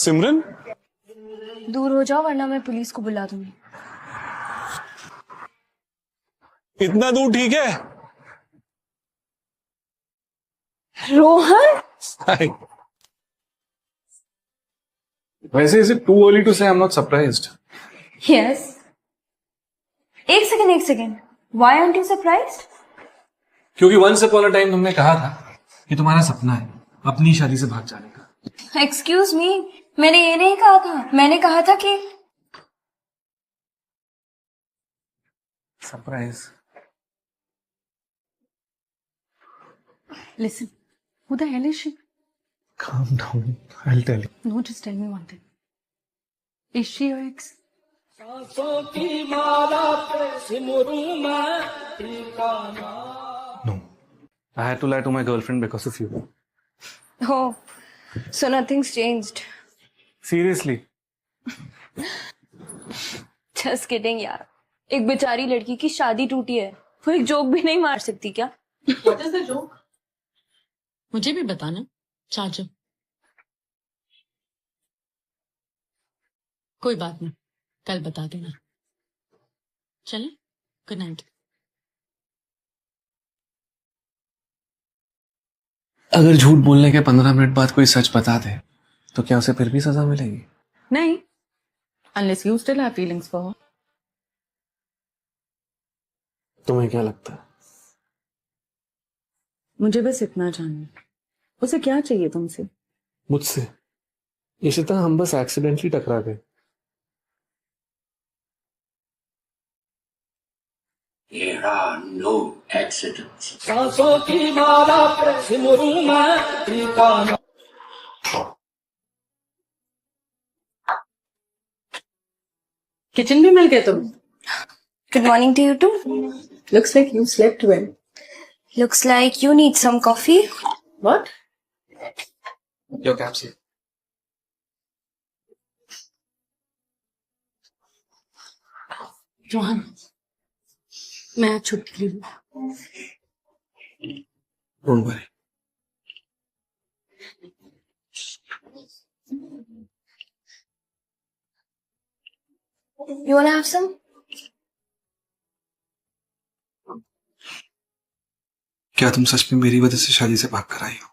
सिमरन, दूर हो जाओ वरना मैं पुलिस को बुला दूंगी। इतना दूर ठीक है? रोहन, हाय। वैसे is it too early to say I am not surprised? Yes. एक second, why aren't you surprised? क्योंकि वंस अपॉन अ टाइम तुमने कहा था कि तुम्हारा सपना है अपनी शादी से भाग जाने का। एक्सक्यूज मी, मैंने ये नहीं कहा था। मैंने कहा था कि surprise. Listen, who the hell is she? Calm down. I'll tell you. No, just tell me one thing, is she your ex? No. I had to lie to my girlfriend because of you. Oh, so nothing's changed. Seriously. Just kidding यार, एक बेचारी लड़की की शादी टूटी है, वो एक जोक भी नहीं मार सकती क्या? What is the joke? मुझे भी बताना चाचू। कोई बात नहीं, कल बता देना। चले, गुड नाइट। अगर झूठ बोलने के 15 मिनट बाद कोई सच बता दे तो क्या उसे फिर भी सजा मिलेगी? नहीं, unless you still have feelings for her. तुम्हें क्या लगता है? मुझे बस इतना जानना, उसे क्या चाहिए तुमसे? मुझसे? इशिता, हम बस एक्सीडेंटली टकरा गए। There are no accidents. Kitchen भी मिल गए तुम? Good morning to you too. Looks like you slept well. Looks like you need some coffee. What? Your cab's here. Rohan, मैं आज छुट्टी लूँ। Don't worry. You wanna have some? क्या तुम सच में मेरी वजह से शादी से भाग कर आई हो?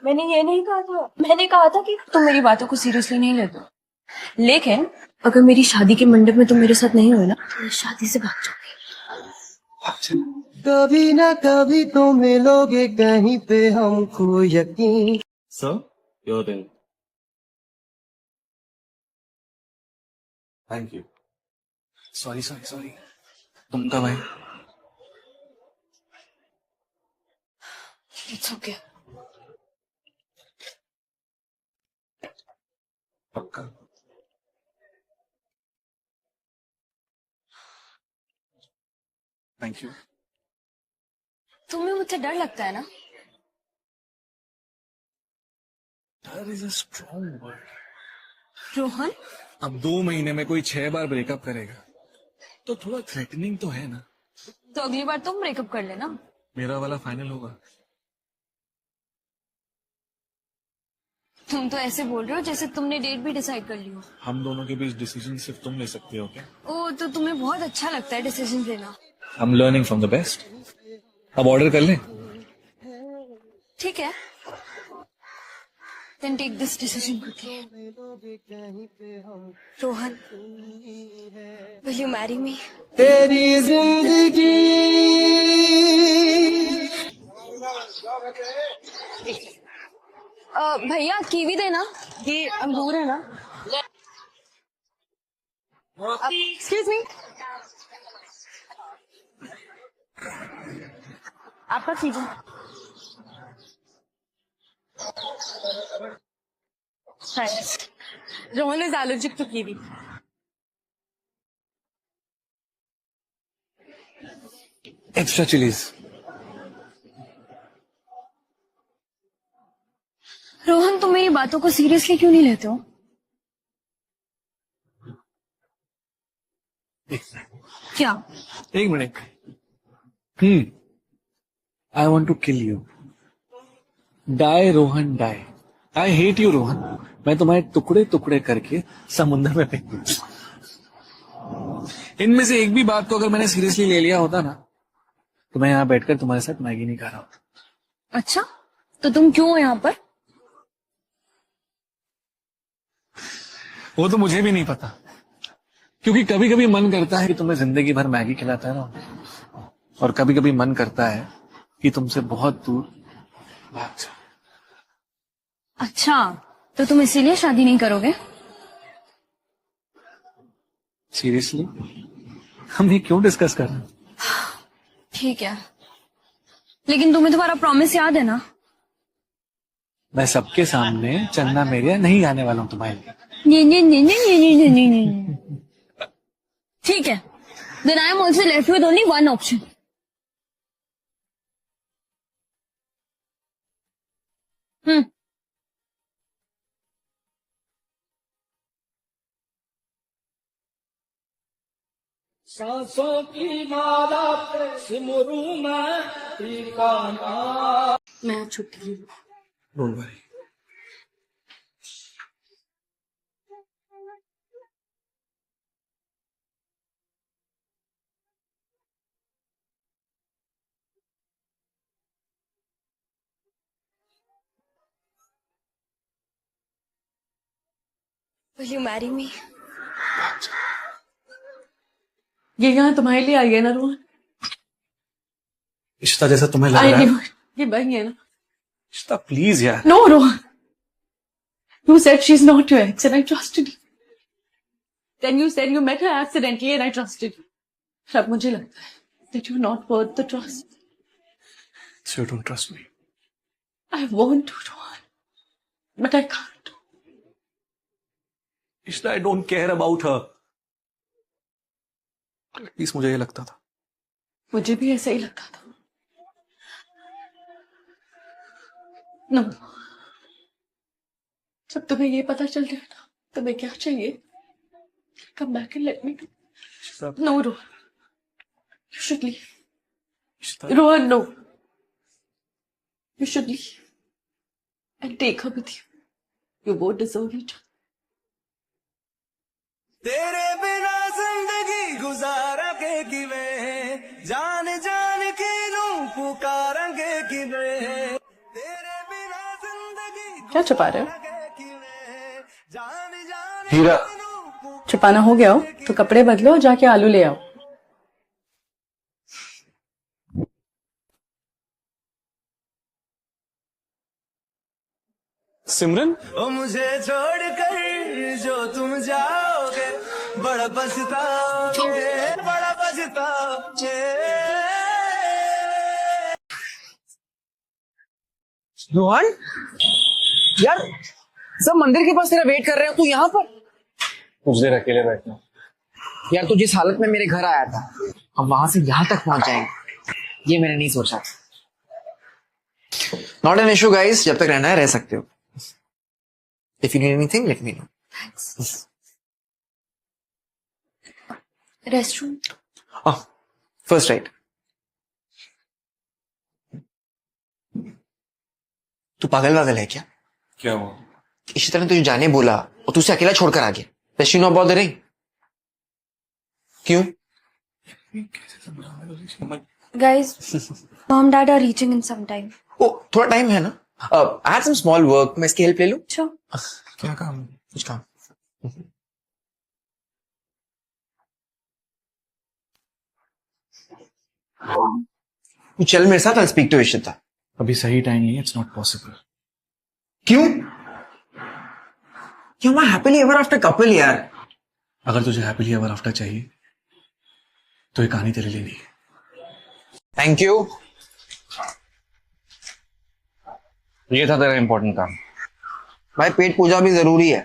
मैंने ये नहीं कहा था। मैंने कहा था कि तुम मेरी बातों को सीरियसली नहीं लेते, लेकिन अगर मेरी शादी के मंडप में तुम मेरे साथ नहीं हुए ना तो मैं शादी से भाग जाऊंगी। कभी ना कभी तो मिलोगे कहीं पे, हमको यकीन। Sir, your turn. Thank you. Sorry. तुम कब आए? It's okay. पक्का? Thank you. तुम्हें मुझसे डर लगता है ना? That is a strong word. Rohan, अब 2 महीने में कोई 6 बार ब्रेकअप करेगा तो थोड़ा थ्रेटनिंग तो है ना। तो अगली बार तुम ब्रेकअप कर लेना। मेरा वाला फाइनल होगा। तुम तो ऐसे बोल रहे हो जैसे तुमने डेट भी डिसाइड कर ली हो। हम दोनों के बीच डिसीजन सिर्फ तुम ले सकते हो क्या? ओ, तो तुम्हें बहुत अच्छा लगता है डिसीजन लेना। I'm learning from the best. अब ऑर्डर कर लें? ठीक है, then take this decision quickly. Rohan, will you marry me? तेरी जिंदगी भैया कीवी देना, ये अंगूर है ना। एक्सक्यूज मी, आपका kiwi. Rohan is allergic to kiwi. Extra chillies. Rohan, तुम मेरी बातों को सीरियसली क्यों नहीं लेते हो? क्या? एक minute. I want to kill you. Die, Rohan, die. I hate you, Rohan. मैं तुम्हारे टुकड़े टुकड़े करके समुद्र में फेंक दूं। इनमें से एक भी बात को अगर मैंने सीरियसली ले लिया होता ना, तो मैं यहाँ बैठकर तुम्हारे साथ मैगी नहीं खा रहा होता। अच्छा, तो तुम क्यों हो यहाँ पर? वो तो मुझे भी नहीं पता, क्योंकि कभी कभी मन करता है कि तुम्हें जिंदगी भर मैगी खिलाता रहो, और कभी कभी मन करता है कि तुमसे बहुत दूर भाग जाओ। अच्छा, तो तुम इसीलिए शादी नहीं करोगे? सीरियसली हम ये क्यों डिस्कस कर रहे हैं? ठीक है, लेकिन तुम्हें तुम्हारा प्रॉमिस याद है ना? मैं सबके सामने चन्ना मेरिया नहीं गाने वाला हूं तुम्हारे लिए। ठीक है, then I am also left with only one option. सांसों की माला पे सिमरू मैं ठिकाना। मैं आज छुट्टी ली। Don't worry. Will you marry me? ये यहाँ तुम्हारे लिए आई है ना रोहन? इश्ता जैसा तुम्हें लग आई रहा है? नहीं, ये बहन है ना? इश्ता प्लीज यार। No, Rohan. You said she's not your ex and I trusted you. Then you said you met her accidentally and I trusted you. अब मुझे लगता है that you're not worth the trust. So you don't trust me? I want to, Rohan. But I can't. इश्ता I don't care about her. At least मुझे ये लगता था। मुझे भी ऐसा ही लगता था। No. जब तुम्हें ये पता चल गया ना तुम्हें क्या चाहिए, come back and let me know. इश्ता, No, Rohan. You should leave. इश्ता, Rohan, no. You should leave. And take her with you. You both deserve each other. तेरे बिना जिंदगी गुजारांगे किवें, जान जान के नू पुकारांगे किवें, तेरे बिना जिंदगी क्या छुपा रहे हो? किवें, जान जान हीरा। छुपाना हो गया हो तो कपड़े बदलो और जाके आलू ले आओ। सिमरन, ओ मुझे छोड़कर जो तुम जाओगे, बड़ा पछताओगे, बड़ा पछताओगे। रोहन, यार सब मंदिर के पास तेरा वेट कर रहे हो, तू यहाँ पर? कुछ देर अकेले बैठना। यार तू जिस हालत में मेरे घर आया था, हम वहां से यहाँ तक पहुंच जाएंगे, ये मैंने नहीं सोचा। नॉट एन इशू गाइस, जब तक रहना है रह सकते हो। If you need anything let me know. Thanks. Restroom? First right. तू पागल वागल है क्या? क्या हुआ? इसी तरह तुझे जाने बोला और तू उसे अकेला छोड़कर आ गया। Does she know about the ring? क्यों? Guys, mom dad are reaching in some time. ओ थोड़ा टाइम है ना? I had some small work, मैं इसकी हेल्प ले लूं? Sure. क्या काम? कुछ काम। तू चल मेरे साथ, I'll speak to इशिता। अभी सही टाइम नहीं है, इट्स नॉट पॉसिबल। क्यों? क्यों? मैं हैप्पीली एवर आफ्टर कपल यार। अगर तुझे हैप्पीली एवर आफ्टर चाहिए तो ये कहानी तेरे लिए नहीं है। Thank you. ये था तेरा इंपॉर्टेंट काम। भाई पेट पूजा भी जरूरी है।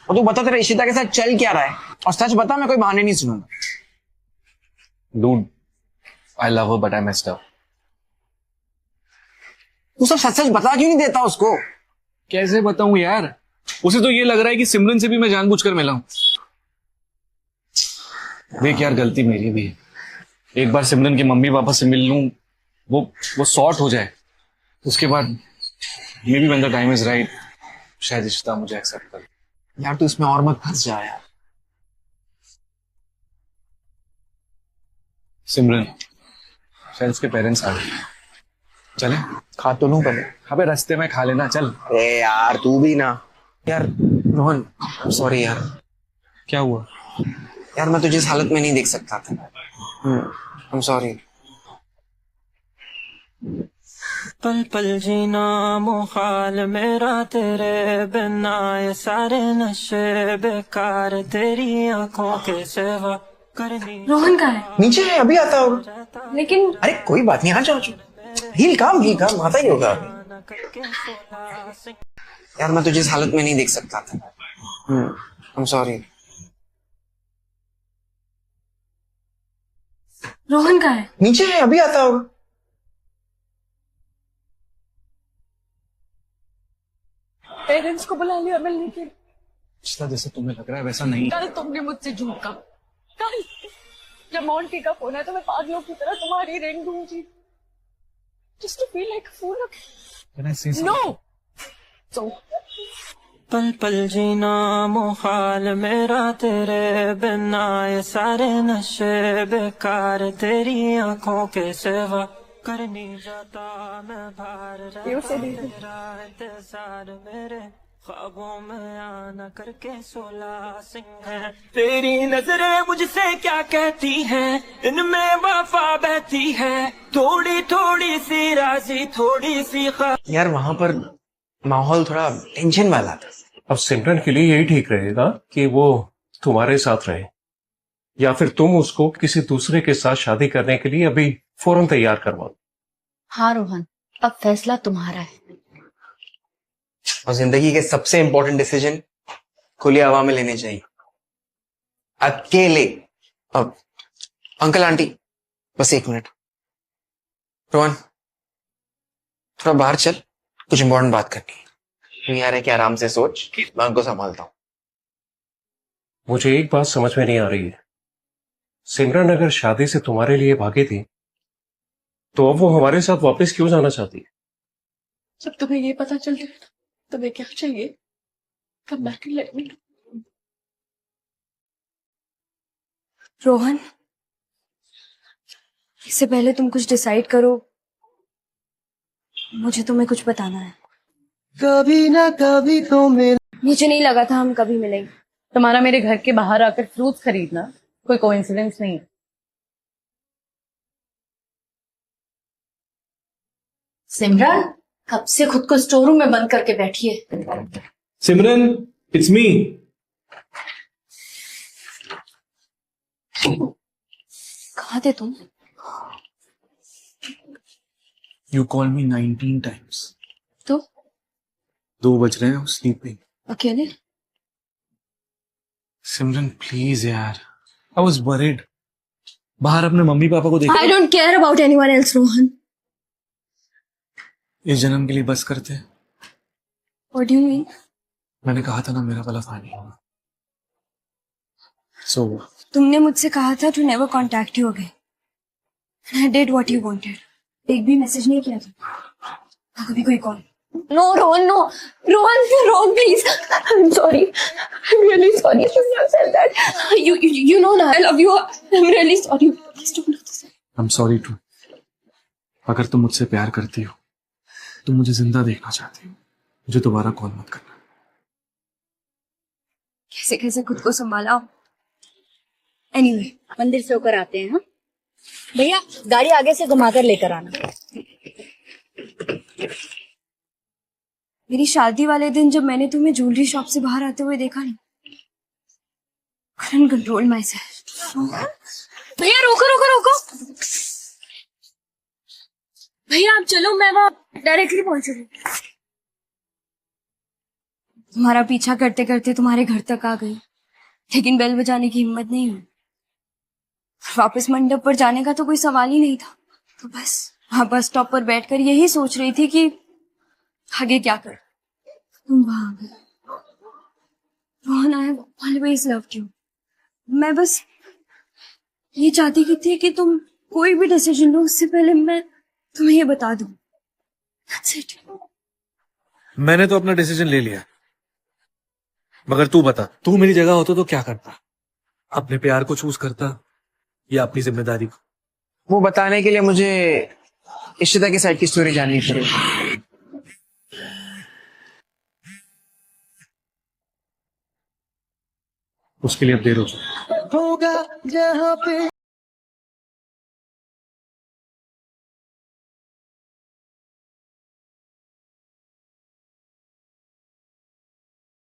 और तू बता तेरा इशिता के साथ चल क्या रहा है, और सच बता, मैं कोई बहाने नहीं सुनूंगा। Dude, I love her, but I messed up. तू सब सच सच बता क्यों नहीं देता उसको? कैसे बताऊं यार? उसे तो ये लग रहा है कि सिमरन से भी मैं जानबूझकर मिला हूं। देख यार, गलती मेरी भी है। एक बार सिमरन के मम्मी पापा से मिल लूं, वो सॉर्ट हो जाए, उसके बाद may be when the time is right शायद रिश्ता मुझे एक्सेप्ट कर। यार तू इसमें और मत फंस जा यार। सिमरन, शायद इसके पेरेंट्स आ गए। चले? खा तो लूं पहले। अबे रास्ते में खा लेना, चल। अरे यार तू भी ना। यार रोहन, सॉरी यार। क्या हुआ? यार मैं तुझे इस हालत में नहीं देख सकता था। I am sorry. पल पल जीना मुहाल मेरा तेरे बिना, ये सारे नशे बेकार, तेरी आंखों के सिवा करनी। रोहन कहाँ है? नीचे है, अभी आता होगा। लेकिन अरे कोई बात नहीं, आ जाओ। हील काम आता ही होगा। यार मैं तुझे इस हालत में नहीं देख सकता था। I am sorry. रोहन कहाँ है? नीचे है, अभी आता होगा। पेरेंट्स को बुला लिया मिलने के लिए। रिश्ता जैसे तुम्हें लग रहा है वैसा नहीं। कल तुमने मुझसे झूठ कहा। कल जब मोंटी का फोन है तो मैं पागलों की तरह तुम्हारी रिंग ढूंढी। Just to feel like a fool. Can I say something? No. So. पल पल जीना मुहाल मेरा तेरे बिना, ये सारे नशे बेकार, तेरी आंखों के सिवा करनी जाता मैं बाहर, तेरा इंतजार मेरे ख्वाबों में आना करके 16 सिंह है। तेरी नजरें मुझसे क्या कहती हैं, इनमें वफा बहती है, थोड़ी थोड़ी सी राजी थोड़ी सी यार वहां पर माहौल थोड़ा टेंशन वाला था। अब सिमरन के लिए यही ठीक रहेगा कि वो तुम्हारे साथ रहे, या फिर तुम उसको किसी दूसरे के साथ शादी करने के लिए अभी फौरन तैयार करवाओ। हाँ रोहन, अब फैसला तुम्हारा है। और जिंदगी के सबसे इंपॉर्टेंट डिसीजन खुली हवा में लेने चाहिए, अकेले। अब अंकल आंटी बस 1 मिनट। रोहन थोड़ा बाहर चल, कुछ इंपॉर्टेंट बात करनी है। तू यहाँ रह के आराम से सोच, मैं उनको संभालता हूँ। मुझे एक बात समझ में नहीं आ रही है, सिमरन अगर शादी से तुम्हारे लिए भागी थी तो अब वो हमारे साथ वापस क्यों जाना चाहती है? जब तुम्हें ये पता चल गया ना तुम्हें क्या चाहिए, come back and let me know. Rohan, इससे पहले तुम कुछ डिसाइड करो, मुझे तुम्हें कुछ बताना है। कभी ना कभी तो मिल। मुझे नहीं लगा था हम कभी मिलेंगे। तुम्हारा मेरे घर के बाहर आकर फ्रूट्स खरीदना कोई कोइंसिडेंस नहीं है। सिमरन कब से खुद को स्टोर रूम में बंद करके बैठी है। सिमरन, इट्स मी। कहाँ थे तुम? You called me 19 times. तो 2 बज रहे हैं, स्लीपिंग। अकेले? सिमरन प्लीज यार, I was worried. बाहर अपने मम्मी पापा को देखा। I don't care about anyone else, Rohan. इस जन्म के लिए बस करते। What do you mean? मैंने कहा था ना मेरा वाला फानी होगा। So तुमने मुझसे कहा था to never contact you again. And I did what you wanted. एक भी मैसेज नहीं किया था, कभी कोई call. No, Rohan, no. Rohan, please. I'm sorry. I'm really sorry. I should have said that. You know now. I love you. I'm really sorry. Please don't do this. I'm sorry too. अगर तुम मुझसे प्यार करती हो, तुम मुझे जिंदा देखना चाहती हो, मुझे दोबारा कॉल मत करना। कैसे कैसे खुद को संभाला। Anyway, मंदिर से होकर आते हैं। हाँ भैया, गाड़ी आगे से घुमाकर लेकर आना। मेरी शादी वाले दिन जब मैंने तुम्हें ज्वेलरी शॉप से बाहर आते हुए देखा नहीं, couldn't control myself. भैया रोको रोको रोको। भैया आप चलो, मैं वहां डायरेक्टली पहुंच रही हूँ। तुम्हारा पीछा करते करते तुम्हारे घर तक आ गई, लेकिन बेल बजाने की हिम्मत नहीं हुई। वापस मंडप पर जाने का तो कोई सवाल ही नहीं था, तो बस वहां बस स्टॉप पर बैठकर यही सोच रही थी कि आगे क्या कर। तुम वहां आ गए। Rohan, I have always loved you. मैं बस ये चाहती थी कि तुम कोई भी डिसीजन लो उससे पहले मैं तुम्हें ये बता दूं। That's it. मैंने तो अपना डिसीजन ले लिया। मगर तू बता, तू मेरी जगह होता तो क्या करता? अपने प्यार को चूज करता या अपनी जिम्मेदारी को? वो बताने के लिए मुझे इशिता की साइड की स्टोरी जाननी पड़ेगी। उसके लिए अब देर हो चुकी है। होगा जहाँ पे